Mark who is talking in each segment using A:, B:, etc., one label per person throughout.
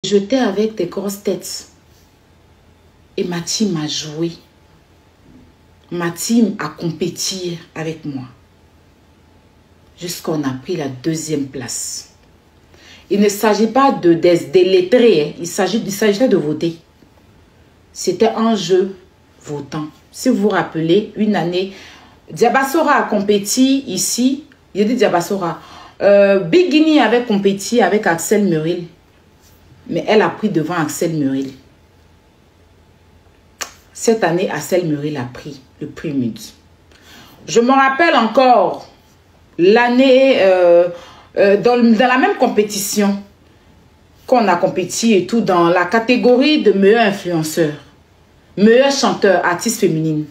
A: J'étais avec des grosses têtes. Et ma team a joué. Ma team a compéti avec moi. Jusqu'on a pris la 2e place. Il ne s'agit pas de lettrés. Hein. Il s'agissait de voter. C'était un jeu votant. Si vous vous rappelez, une année, Diabassora a compéti ici. Il dit Diabassora. Big Guinea avait compéti avec Axel Muril. Mais elle a pris devant Axel Muril. Cette année, Axel Muril a pris le prix MUD. Je me rappelle encore l'année, dans la même compétition qu'on a compéti et tout, dans la catégorie de meilleur influenceur, meilleur chanteur, artiste féminine.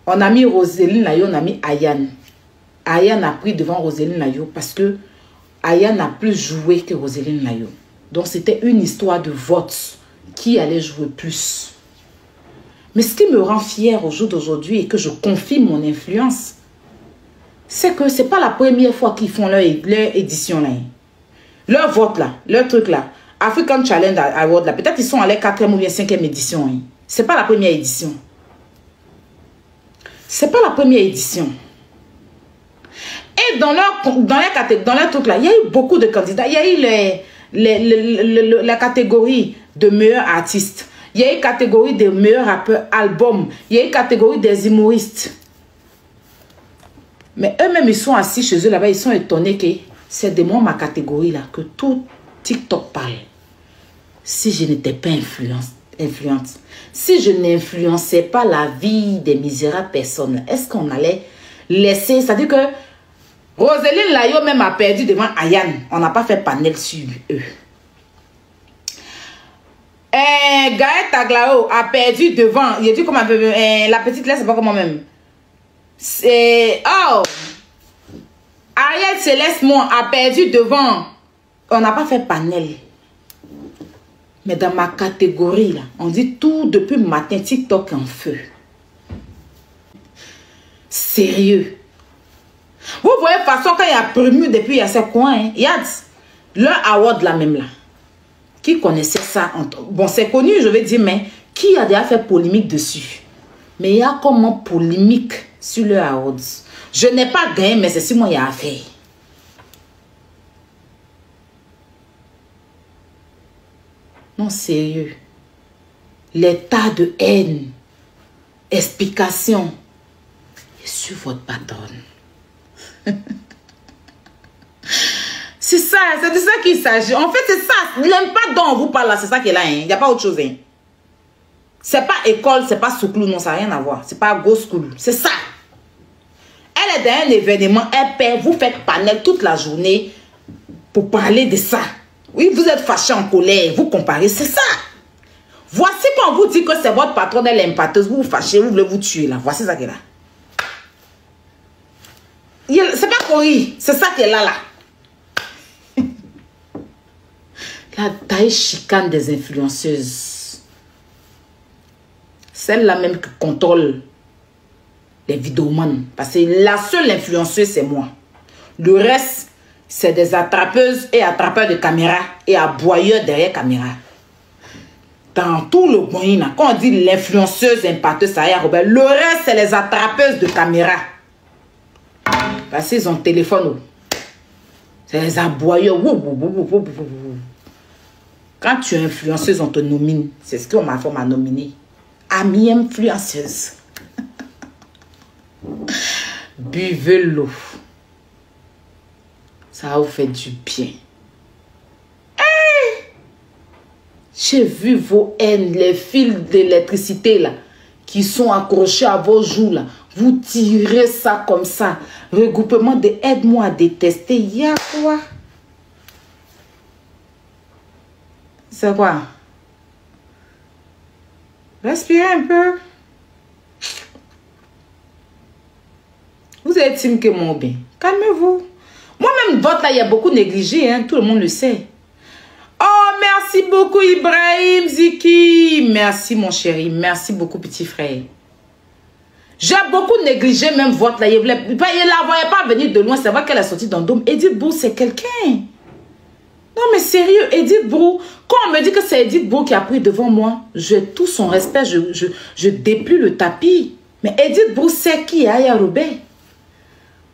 A: On a mis Roseline Layo, on a mis Ayane. Ayane a pris devant Roseline Layo parce que Ayane a plus joué que Roseline Layo. Donc c'était une histoire de vote qui allait jouer plus. Mais ce qui me rend fière au jour d'aujourd'hui et que je confirme mon influence, c'est que ce n'est pas la première fois qu'ils font leur édition là. Leur vote là, leur truc là, African Challenge Award là, peut-être ils sont à leur 4e ou bien 5e édition. Hein. Ce n'est pas la première édition. Ce n'est pas la première édition. Et dans leur truc là, il y a eu beaucoup de candidats. Il y a eu la catégorie de meilleurs artistes. Il y a une catégorie des meilleurs rappeurs albums. Il y a une catégorie des humoristes. Mais eux-mêmes, ils sont assis chez eux là-bas. Ils sont étonnés que c'est de moi, ma catégorie là, que tout TikTok parle. Si je n'étais pas influente, si je n'influençais pas la vie des misérables personnes, est-ce qu'on allait laisser... C'est-à-dire que Roseline Layo même a perdu devant Ayane. On n'a pas fait panel sur eux. Gaët Taglao a perdu devant. Il a dit comment la petite là, c'est pas comment même. C'est. Oh! Ariel Céleste Mon a perdu devant. On n'a pas fait panel. Mais dans ma catégorie là, on dit tout depuis le matin, TikTok en feu. Sérieux. Vous voyez, de toute façon, quand il y a promu depuis il y a ces coins, hein, il y a leur award là même là. Qui connaissait ça? Bon, c'est connu, je vais dire, mais qui a déjà fait polémique dessus? Mais il y a comment polémique sur le awards. Je n'ai pas gagné, mais c'est si moi il y a affaire. Non, sérieux. L'état de haine, explication est sur votre patronne. C'est ça, c'est de ça qu'il s'agit. En fait, c'est ça. L'impact dont on vous parle là, c'est ça qui est là. Il n'y a pas autre chose. Hein. C'est pas école, c'est pas Souklou, non, ça n'a rien à voir. C'est pas Go School. C'est ça. Elle est dans un événement, elle perd, vous faites panel toute la journée pour parler de ça. Oui, vous êtes fâché en colère, vous comparez, c'est ça. Voici quand on vous dit que c'est votre patronne, elle est impacteuse, vous vous fâchez, vous voulez vous tuer là. Voici ça qui est là. C'est pas Cory, c'est ça qui est là. La taille chicane des influenceuses. Celle-là même qui contrôle les vidéomans. Parce que la seule influenceuse, c'est moi. Le reste, c'est des attrapeuses et attrapeurs de caméra et aboyeurs derrière caméra. Dans tout le moyen, quand on dit l'influenceuse impacteuse, ça y est, Robert, le reste, c'est les attrapeuses de caméra. Parce qu'ils ont téléphone. C'est les aboyeurs. Quand tu es influenceuse, on te nomine. C'est ce qu'on m'a fait nominer. Amie influenceuse. Buvez l'eau. Ça va vous faire du bien. Hey! J'ai vu vos haines, les fils d'électricité là, qui sont accrochés à vos joues là. Vous tirez ça comme ça. Regroupement de aide-moi à détester. Il y a quoi? C'est quoi? Respirez un peu. Vous êtes team que mon bien. Calmez-vous. Moi-même, vote là, il y a beaucoup négligé. Hein? Tout le monde le sait. Oh, merci beaucoup, Ibrahim Ziki. Merci, mon chéri. Merci beaucoup, petit frère. J'ai beaucoup négligé même vote là. Il ne la voyait pas venir de loin. C'est vrai qu'elle est sortie dans le dôme. Edith Bou, c'est quelqu'un. Non, mais sérieux, Edith Brou, quand on me dit que c'est Edith Brou qui a pris devant moi, j'ai tout son respect, je déplie le tapis. Mais Edith Brou sait qui est Aya Robert.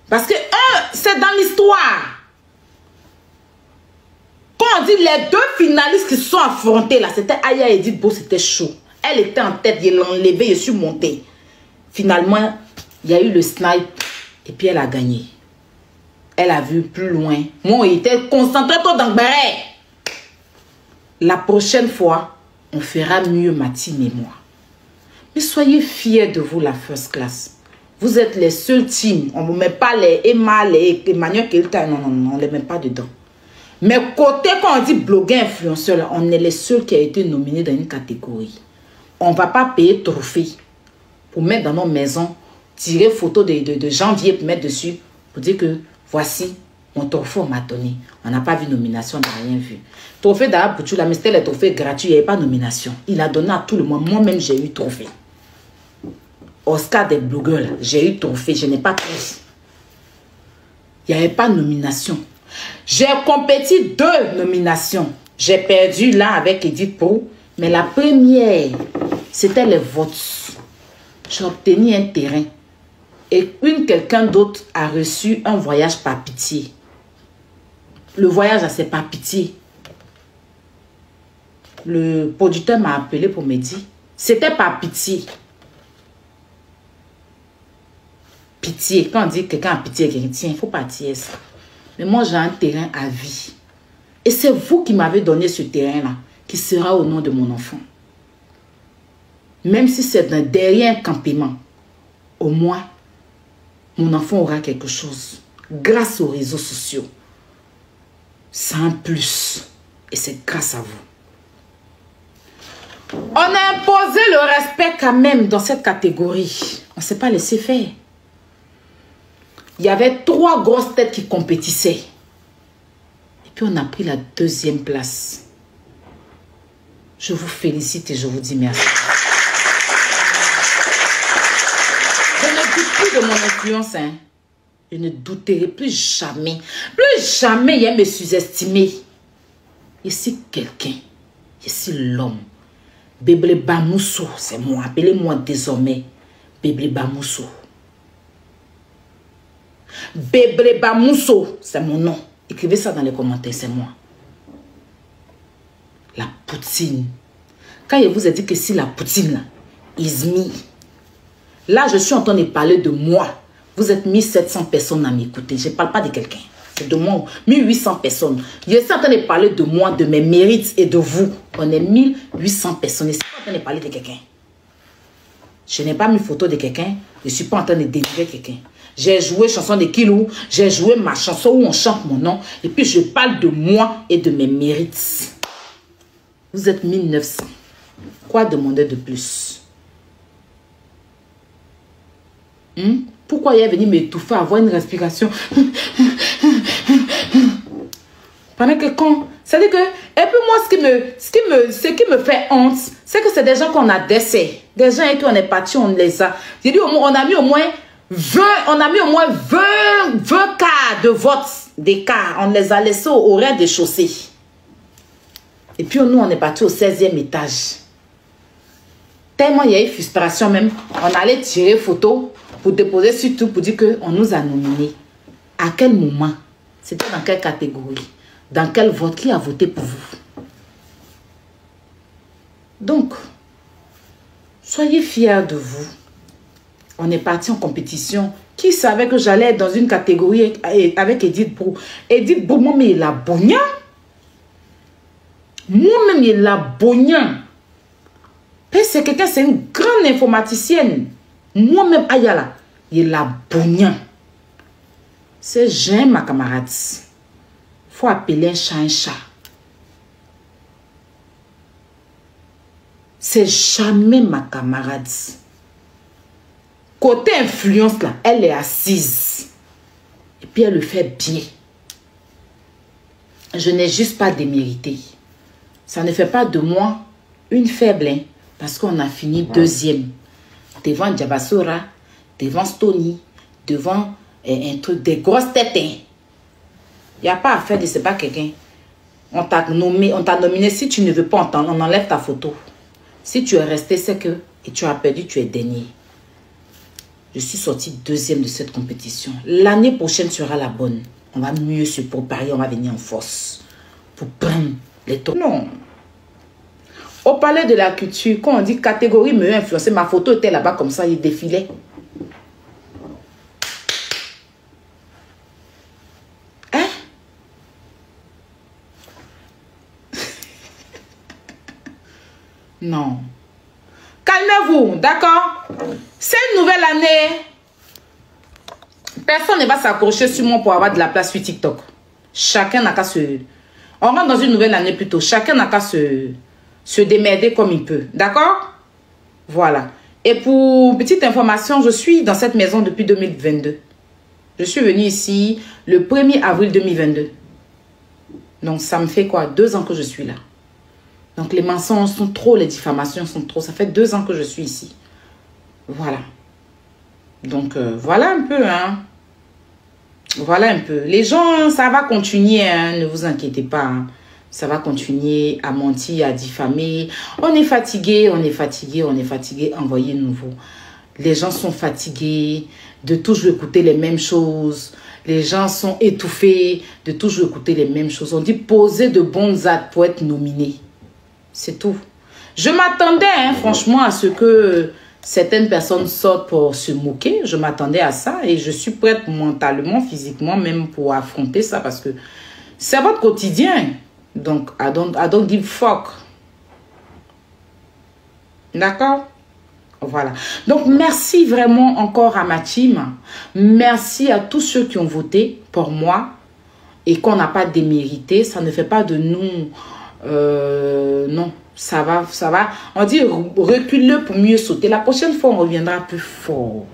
A: Parce que, c'est dans l'histoire. Quand on dit les deux finalistes qui se sont affrontés, là, c'était Aya et Edith Brou, c'était chaud. Elle était en tête, je l'ai enlevée, je suis montée. Finalement, il y a eu le snipe et puis elle a gagné. Elle a vu plus loin. Moi, il était concentré toi dans le béret. La prochaine fois, on fera mieux, Matine et moi. Mais soyez fiers de vous, la first class. Vous êtes les seuls teams. On ne met pas les Emma, les Emmanuel Kelta. Non, non, non, on ne les met pas dedans. Mais côté, quand on dit blogueur influenceur, on est les seuls qui ont été nominés dans une catégorie. On ne va pas payer trophée pour mettre dans nos maisons, tirer photo de janvier pour mettre dessus, pour dire que voici mon trophée, on m'a donné. On n'a pas vu nomination, on n'a rien vu. Trophée d'Abouchou, mais c'était le trophée gratuit, il n'y avait pas de nomination. Il a donné à tout le monde. Moi-même, j'ai eu trophée. Oscar des blogueurs, j'ai eu trophée, je n'ai pas pris. Il n'y avait pas de nomination. J'ai compéti 2 nominations. J'ai perdu là avec Edith Brou, mais la première, c'était les votes. J'ai obtenu un terrain. Et quelqu'un d'autre a reçu un voyage par pitié. Le voyage, c'est par pitié. Le producteur m'a appelé pour me dire, c'était par pitié. Pitié. Quand on dit que quelqu'un a pitié, quelqu'un tient, il ne faut pas tirer ça. Mais moi, j'ai un terrain à vie. Et c'est vous qui m'avez donné ce terrain-là, qui sera au nom de mon enfant. Même si c'est derrière un campement, au moins, mon enfant aura quelque chose. Grâce aux réseaux sociaux. C'est un plus. Et c'est grâce à vous. On a imposé le respect quand même dans cette catégorie. On ne s'est pas laissé faire. Il y avait 3 grosses têtes qui compétissaient. Et puis on a pris la 2e place. Je vous félicite et je vous dis merci. Je ne doute plus de mon influence. Hein. Je ne douterai plus jamais. Plus jamais il me sous-estimé. Ici quelqu'un. Ici l'homme. Béblé Bamousso, c'est moi. Appelez-moi désormais Béblé Bamousso. Béblé Bamousso, c'est mon nom. Écrivez ça dans les commentaires, c'est moi. La poutine. Quand je vous ai dit que si la poutine, là, is me. Là, je suis en train de parler de moi. Vous êtes 1700 personnes à m'écouter. Je ne parle pas de quelqu'un. C'est de moi. 1800 personnes. Je suis en train de parler de moi, de mes mérites et de vous. On est 1800 personnes. Je ne suis pas en train de parler de quelqu'un. Je n'ai pas mis photo de quelqu'un. Je ne suis pas en train de délivrer quelqu'un. J'ai joué chanson de Kilou. J'ai joué ma chanson où on chante mon nom. Et puis je parle de moi et de mes mérites. Vous êtes 1900. Quoi demander de plus? Pourquoi il est venu m'étouffer, avoir une respiration? Pendant que quand... C'est-à-dire que... Et puis moi, ce qui me fait honte, c'est que c'est des gens qu'on a décès. Des gens et qu'on est partis, on les a... J'ai dit, on a mis au moins 20... On a mis au moins 20 cas de vote d'écart. On les a laissés au rez-de-chaussée. Et puis nous, on est parti au 16e étage. Tellement il y a eu frustration même. On allait tirer photo pour déposer sur tout, pour dire qu'on nous a nominés. À quel moment? C'était dans quelle catégorie? Dans quel vote? Qui a voté pour vous? Donc, soyez fiers de vous. On est parti en compétition. Qui savait que j'allais être dans une catégorie avec Edith Brou? Edith Brou, moi-même, il a bognan. Moi-même, il a bognan. C'est quelqu'un, c'est une grande informaticienne. Moi-même, Ayala, il a bognan. C'est j'aime ma camarade. Faut appeler un chat. C'est jamais ma camarade. Côté influence, là, elle est assise. Et puis elle le fait bien. Je n'ai juste pas démérité. Ça ne fait pas de moi une faible, hein, parce qu'on a fini 2e. Devant Diabassora, devant Stony, devant un truc, des grosses têtes. Il n'y a pas à faire de c'est pas quelqu'un. On t'a nominé. Si tu ne veux pas, on enlève ta photo. Si tu es resté, c'est que, et tu as perdu, tu es dernier. Je suis sortie deuxième de cette compétition. L'année prochaine sera la bonne. On va mieux se préparer, on va venir en force. Pour prendre les tours. Non. Au palais de la culture, quand on dit catégorie mieux influencée, ma photo était là-bas comme ça, il défilait. Hein? Non. Calmez-vous, d'accord? C'est une nouvelle année. Personne ne va s'accrocher sur moi pour avoir de la place sur TikTok. Chacun n'a qu'à se... On rentre dans une nouvelle année plutôt. Chacun n'a qu'à se démerder comme il peut. D'accord? Voilà. Et pour petite information, je suis dans cette maison depuis 2022. Je suis venue ici le 1er avril 2022. Donc, ça me fait quoi? 2 ans que je suis là. Donc, les mensonges sont trop, les diffamations sont trop. Ça fait 2 ans que je suis ici. Voilà. Donc, voilà un peu, hein. Voilà un peu. Les gens, ça va continuer, hein. Ne vous inquiétez pas, hein. Ça va continuer à mentir, à diffamer. On est fatigué, on est fatigué, on est fatigué. Envoyez nouveau. Les gens sont fatigués de toujours écouter les mêmes choses. Les gens sont étouffés de toujours écouter les mêmes choses. On dit poser de bons actes pour être nominé. C'est tout. Je m'attendais, hein, franchement, à ce que certaines personnes sortent pour se moquer. Je m'attendais à ça et je suis prête mentalement, physiquement, même pour affronter ça parce que c'est votre quotidien. Donc, I don't give fuck. D'accord? Voilà. Donc, merci vraiment encore à ma team. Merci à tous ceux qui ont voté pour moi et qu'on n'a pas démérité. Ça ne fait pas de nous... non, ça va. On dit recule-le pour mieux sauter. La prochaine fois, on reviendra plus fort.